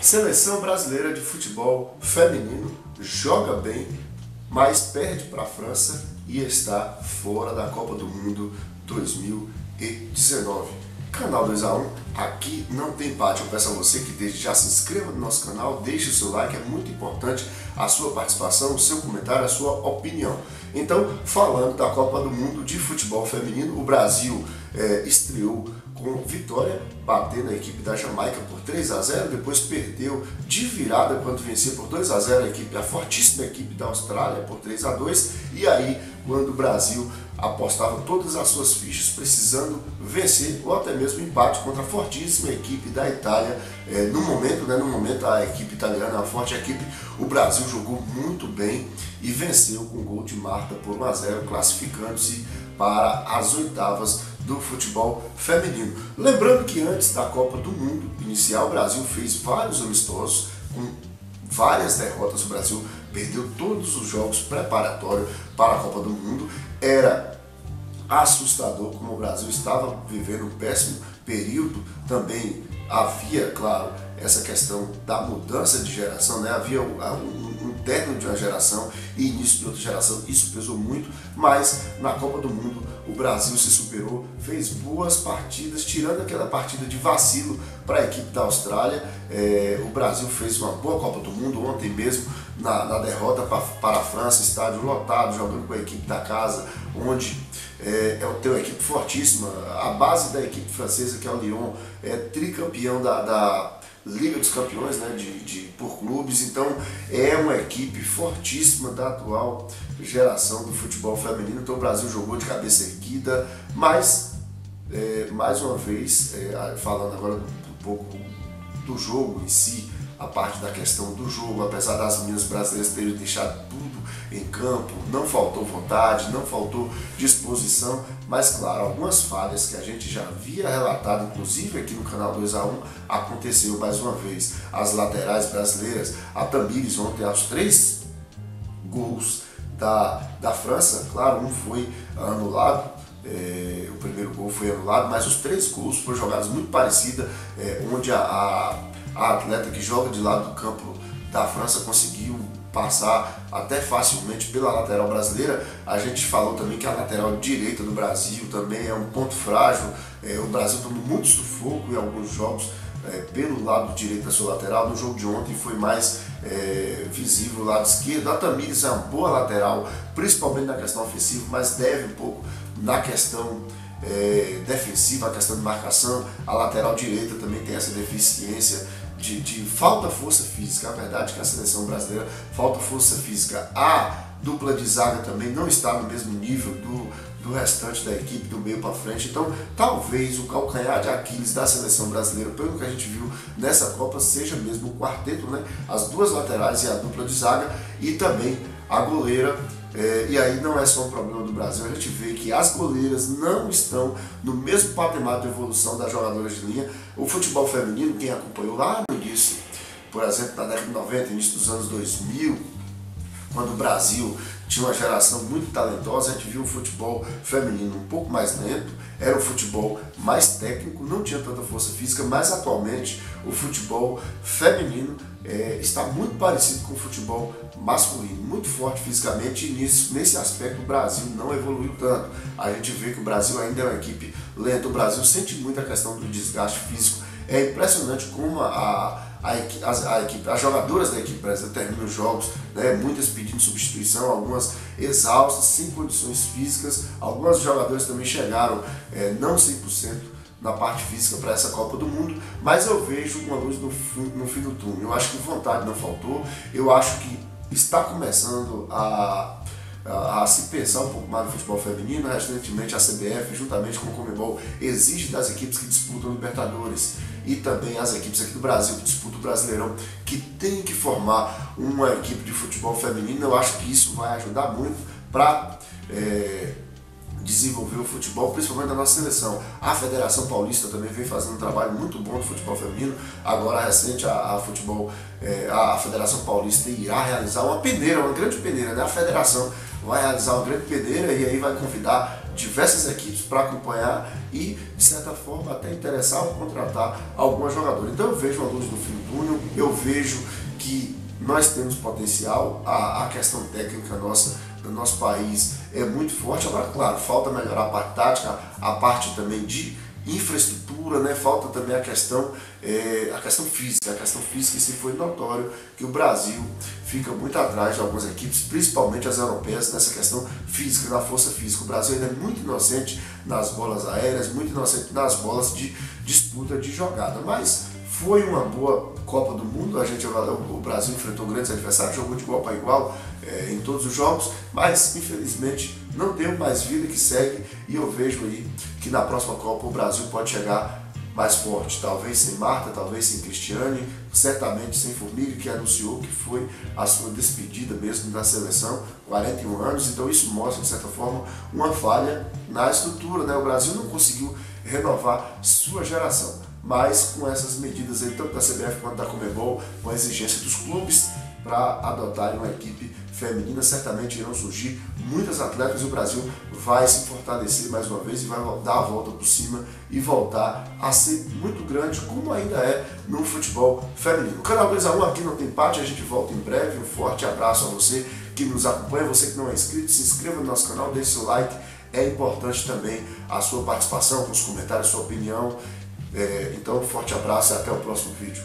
Seleção brasileira de futebol feminino joga bem, mas perde para a França e está fora da Copa do Mundo 2019. Canal 2A1, aqui não tem empate. Eu peço a você que desde já se inscreva no nosso canal, deixe o seu like, é muito importante a sua participação, o seu comentário, a sua opinião. Então, falando da Copa do Mundo de futebol feminino, o Brasil estreou com vitória, batendo a equipe da Jamaica por 3-0, depois perdeu de virada quando venceu por 2-0 a fortíssima equipe da Austrália por 3-2, e aí quando o Brasil apostava todas as suas fichas precisando vencer ou até mesmo empate contra a fortíssima equipe da Itália, no momento a equipe italiana é uma forte equipe, o Brasil jogou muito bem e venceu com o gol de Marta por 1-0, classificando-se para as oitavas do futebol feminino. Lembrando que antes da Copa do Mundo inicial, o Brasil fez vários amistosos com várias derrotas. O Brasil perdeu todos os jogos preparatórios para a Copa do Mundo. Era assustador como o Brasil estava vivendo um péssimo período. Também havia, claro, essa questão da mudança de geração, né? Havia um término de uma geração e início de outra geração, isso pesou muito, mas na Copa do Mundo o Brasil se superou, fez boas partidas, tirando aquela partida de vacilo para a equipe da Austrália. O Brasil fez uma boa Copa do Mundo ontem mesmo, na derrota para a França, estádio lotado, jogando com a equipe da casa, onde tem uma equipe fortíssima. A base da equipe francesa, que é o Lyon, é tricampeão da Liga dos Campeões, né, por clubes, então é uma equipe fortíssima da atual geração do futebol feminino. Então o Brasil jogou de cabeça erguida, mas mais uma vez, falando agora um pouco do jogo em si, a parte da questão do jogo, apesar das meninas brasileiras terem deixado tudo em campo, não faltou vontade, não faltou disposição, mas claro, algumas falhas que a gente já havia relatado, inclusive aqui no canal 2A1, aconteceu mais uma vez. As laterais brasileiras, a Tamires ontem, aos 3 gols da França, claro, um foi anulado, o primeiro gol foi anulado, mas os 3 gols foram jogados muito parecidos, onde a atleta que joga de lado do campo da França conseguiu passar até facilmente pela lateral brasileira. A gente falou também que a lateral direita do Brasil também é um ponto frágil. O Brasil tomou muito sufoco em alguns jogos pelo lado direito da sua lateral. No jogo de ontem foi mais visível o lado esquerdo. A Tamires é uma boa lateral, principalmente na questão ofensiva, mas deve um pouco na questão defensiva, a questão de marcação. A lateral direita também tem essa deficiência de falta força física. A verdade é que a seleção brasileira falta força física. A dupla de zaga também não está no mesmo nível do restante da equipe, do meio para frente. Então talvez o calcanhar de Aquiles da seleção brasileira, pelo que a gente viu nessa Copa, seja mesmo o quarteto, né? As duas laterais e a dupla de zaga, e também a goleira. E aí não é só um problema do Brasil, a gente vê que as goleiras não estão no mesmo patamar de evolução das jogadoras de linha. O futebol feminino, quem acompanhou lá no início, por exemplo, na década de 90, início dos anos 2000, quando o Brasil tinha uma geração muito talentosa, a gente viu o futebol feminino um pouco mais lento, era um futebol mais técnico, não tinha tanta força física, mas atualmente o futebol feminino está muito parecido com o futebol masculino, muito forte fisicamente, e nesse aspecto o Brasil não evoluiu tanto. A gente vê que o Brasil ainda é uma equipe lenta, o Brasil sente muito a questão do desgaste físico. É impressionante como as jogadoras da equipe brasileira terminam os jogos, né, muitas pedindo substituição, algumas exaustas, sem condições físicas. Algumas jogadoras também chegaram não 100% na parte física para essa Copa do Mundo, mas eu vejo uma luz no fim do túnel. Eu acho que vontade não faltou, eu acho que está começando a se pensar um pouco mais no futebol feminino. Recentemente a CBF, juntamente com o Conmebol, exige das equipes que disputam Libertadores e também as equipes aqui do Brasil que disputam o Brasileirão, que tem que formar uma equipe de futebol feminino. Eu acho que isso vai ajudar muito para desenvolver o futebol, principalmente da nossa seleção. A Federação Paulista também vem fazendo um trabalho muito bom de futebol feminino. Agora, recente, a Federação Paulista irá realizar uma grande peneira, né? A federação vai realizar uma grande peneira e aí vai convidar diversas equipes para acompanhar e, de certa forma, até interessar ou contratar algum jogador. Então eu vejo uma luz no fim do túnel, eu vejo que nós temos potencial, a questão técnica nossa do nosso país é muito forte. Agora, claro, falta melhorar a parte tática, a parte também de infraestrutura, né? Falta também a questão física. A questão física, isso foi notório que o Brasil fica muito atrás de algumas equipes, principalmente as europeias, nessa questão física, da força física. O Brasil ainda é muito inocente nas bolas aéreas, muito inocente nas bolas de disputa de jogada, mas foi uma boa Copa do Mundo. O Brasil enfrentou grandes adversários, jogou de igual para igual em todos os jogos, mas infelizmente não deu mais vida que segue, e eu vejo aí que na próxima Copa o Brasil pode chegar mais forte, talvez sem Marta, talvez sem Cristiane, certamente sem Formiga, que anunciou que foi a sua despedida mesmo da seleção, 41 anos, então isso mostra, de certa forma, uma falha na estrutura, né? O Brasil não conseguiu renovar sua geração, mas com essas medidas aí, tanto da CBF quanto da Conmebol, com a exigência dos clubes para adotarem uma equipe feminina, certamente irão surgir muitas atletas e o Brasil vai se fortalecer mais uma vez e vai dar a volta por cima e voltar a ser muito grande, como ainda é no futebol feminino. O canal 2x1 aqui não tem empate, a gente volta em breve. Um forte abraço a você que nos acompanha, você que não é inscrito, se inscreva no nosso canal, deixe seu like, é importante também a sua participação, com os comentários, sua opinião. Então, um forte abraço e até o próximo vídeo.